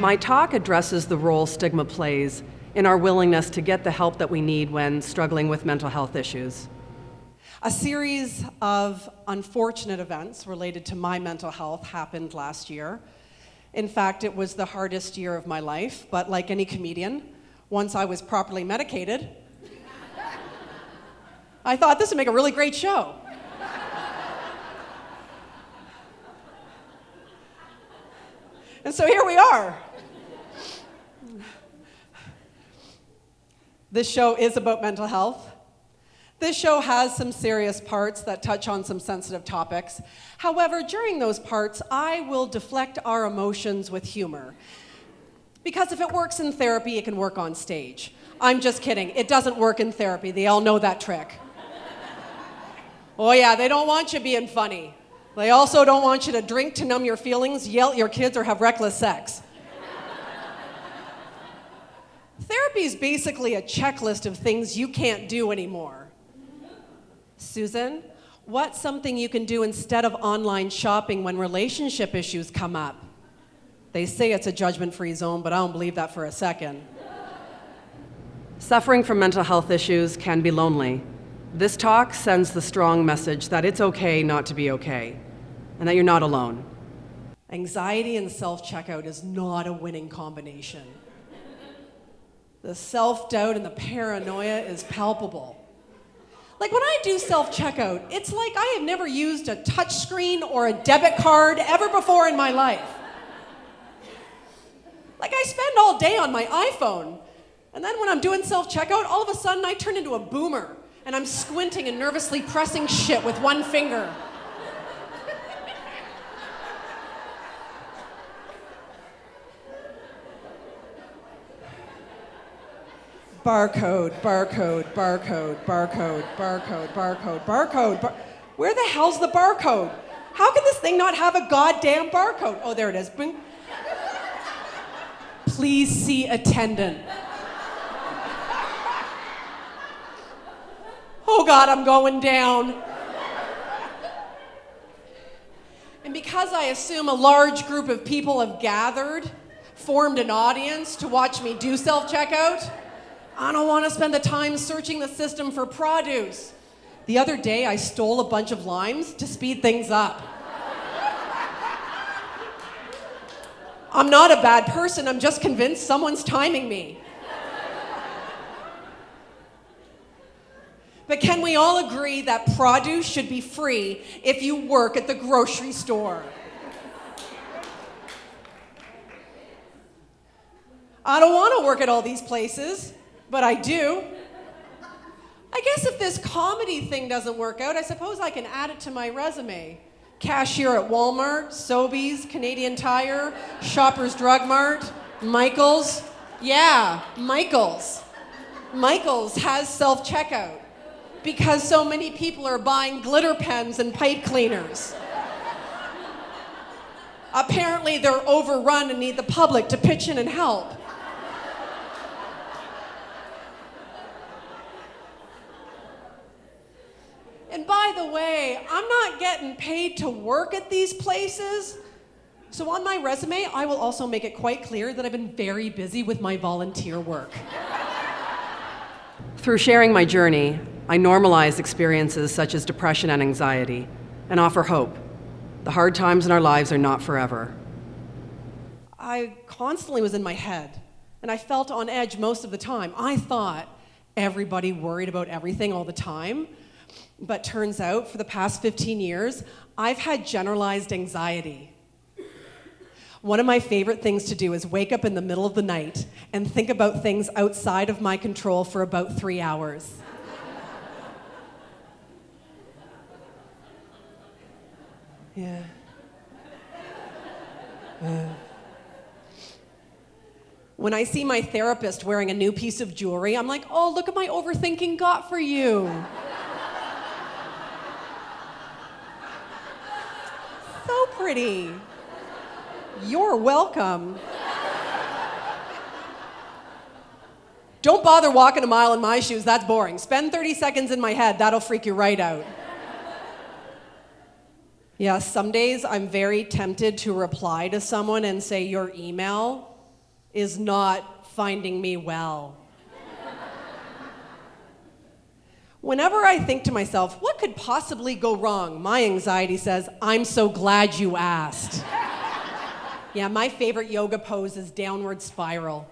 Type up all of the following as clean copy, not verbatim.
my talk addresses the role stigma plays in our willingness to get the help that we need when struggling with mental health issues. A series of unfortunate events related to my mental health happened last year. In fact, it was the hardest year of my life, but like any comedian, once I was properly medicated, I thought this would make a really great show. And so here we are. This show is about mental health. This show has some serious parts that touch on some sensitive topics. However, during those parts, I will deflect our emotions with humor. Because if it works in therapy, it can work on stage. I'm just kidding. It doesn't work in therapy. They all know that trick. Oh yeah, they don't want you being funny. They also don't want you to drink to numb your feelings, yell at your kids, or have reckless sex. Therapy is basically a checklist of things you can't do anymore. Susan, what's something you can do instead of online shopping when relationship issues come up? They say it's a judgment-free zone, but I don't believe that for a second. Suffering from mental health issues can be lonely. This talk sends the strong message that it's okay not to be okay, and that you're not alone. Anxiety and self-checkout is not a winning combination. The self-doubt and the paranoia is palpable. Like when I do self-checkout, it's like I have never used a touchscreen or a debit card ever before in my life. Like I spend all day on my iPhone, and then when I'm doing self-checkout, all of a sudden I turn into a boomer, and I'm squinting and nervously pressing shit with one finger. Barcode, barcode, barcode, barcode, barcode, barcode, barcode. Where the hell's the barcode? How can this thing not have a goddamn barcode? Oh, there it is. Bing. Please see attendant. Oh God, I'm going down. And because I assume a large group of people have gathered, formed an audience to watch me do self-checkout, I don't want to spend the time searching the system for produce. The other day, I stole a bunch of limes to speed things up. I'm not a bad person, I'm just convinced someone's timing me. But can we all agree that produce should be free if you work at the grocery store? I don't want to work at all these places, but I do. I guess if this comedy thing doesn't work out, I suppose I can add it to my resume. Cashier at Walmart, Sobeys, Canadian Tire, Shoppers Drug Mart, Michaels. Yeah, Michaels. Michaels has self-checkout because so many people are buying glitter pens and pipe cleaners. Apparently they're overrun and need the public to pitch in and help. And by the way, I'm not getting paid to work at these places. So on my resume, I will also make it quite clear that I've been very busy with my volunteer work. Through sharing my journey, I normalize experiences such as depression and anxiety and offer hope. The hard times in our lives are not forever. I constantly was in my head, and I felt on edge most of the time. I thought everybody worried about everything all the time. But turns out, for the past 15 years, I've had generalized anxiety. One of my favorite things to do is wake up in the middle of the night and think about things outside of my control for about 3 hours. Yeah. When I see my therapist wearing a new piece of jewelry, I'm like, oh, look at my overthinking got for you. So pretty. You're welcome. Don't bother walking a mile in my shoes, that's boring. Spend 30 seconds in my head, that'll freak you right out. Yeah, some days I'm very tempted to reply to someone and say, your email is not finding me well. Whenever I think to myself, what could possibly go wrong? My anxiety says, I'm so glad you asked. Yeah, my favorite yoga pose is downward spiral.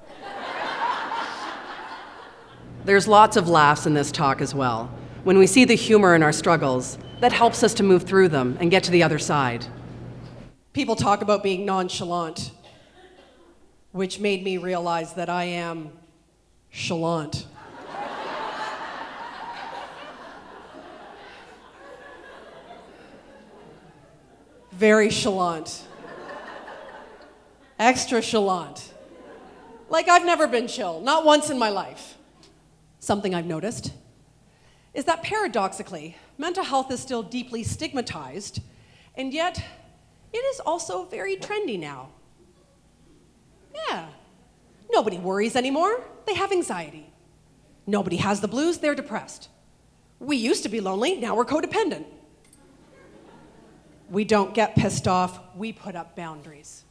There's lots of laughs in this talk as well. When we see the humor in our struggles, that helps us to move through them and get to the other side. People talk about being nonchalant, which made me realize that I am chalant. Very chalant. Extra chalant. Like I've never been chill, not once in my life. Something I've noticed is that paradoxically, mental health is still deeply stigmatized, and yet it is also very trendy now. Yeah. Nobody worries anymore, they have anxiety. Nobody has the blues, they're depressed. We used to be lonely, now we're codependent. We don't get pissed off, we put up boundaries.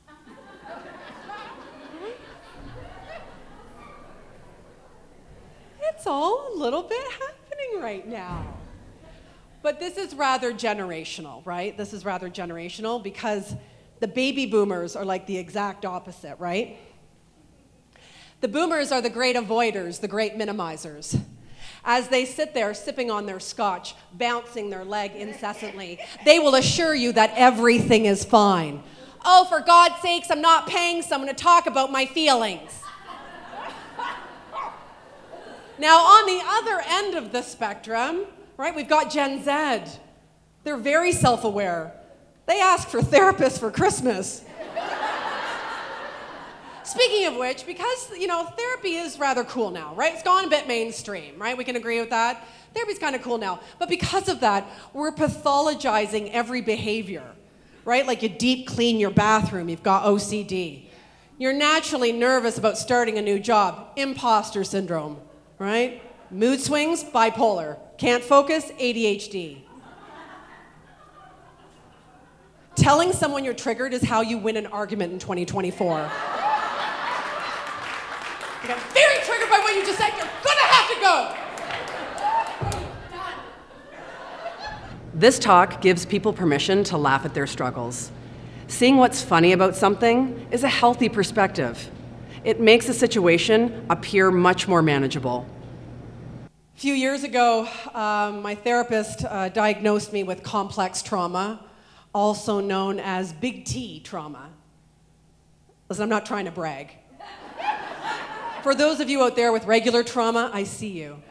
It's all a little bit happening right now. But this is rather generational, right? This is rather generational because the baby boomers are like the exact opposite, right? The boomers are the great avoiders, the great minimizers. As they sit there sipping on their scotch, bouncing their leg incessantly, they will assure you that everything is fine. Oh, for God's sakes, I'm not paying someone to talk about my feelings. Now, on the other end of the spectrum, right, we've got Gen Z. They're very self-aware. They ask for therapists for Christmas. Speaking of which, because, therapy is rather cool now, right? It's gone a bit mainstream, right? We can agree with that. Therapy's kind of cool now. But because of that, we're pathologizing every behavior, right? Like you deep clean your bathroom, you've got OCD. You're naturally nervous about starting a new job, imposter syndrome, right? Mood swings, bipolar. Can't focus, ADHD. Telling someone you're triggered is how you win an argument in 2024. I got very triggered by what you just said. You're gonna have to go. This talk gives people permission to laugh at their struggles. Seeing what's funny about something is a healthy perspective. It makes a situation appear much more manageable. A few years ago, my therapist diagnosed me with complex trauma, also known as big T trauma. Listen, I'm not trying to brag. For those of you out there with regular trauma, I see you.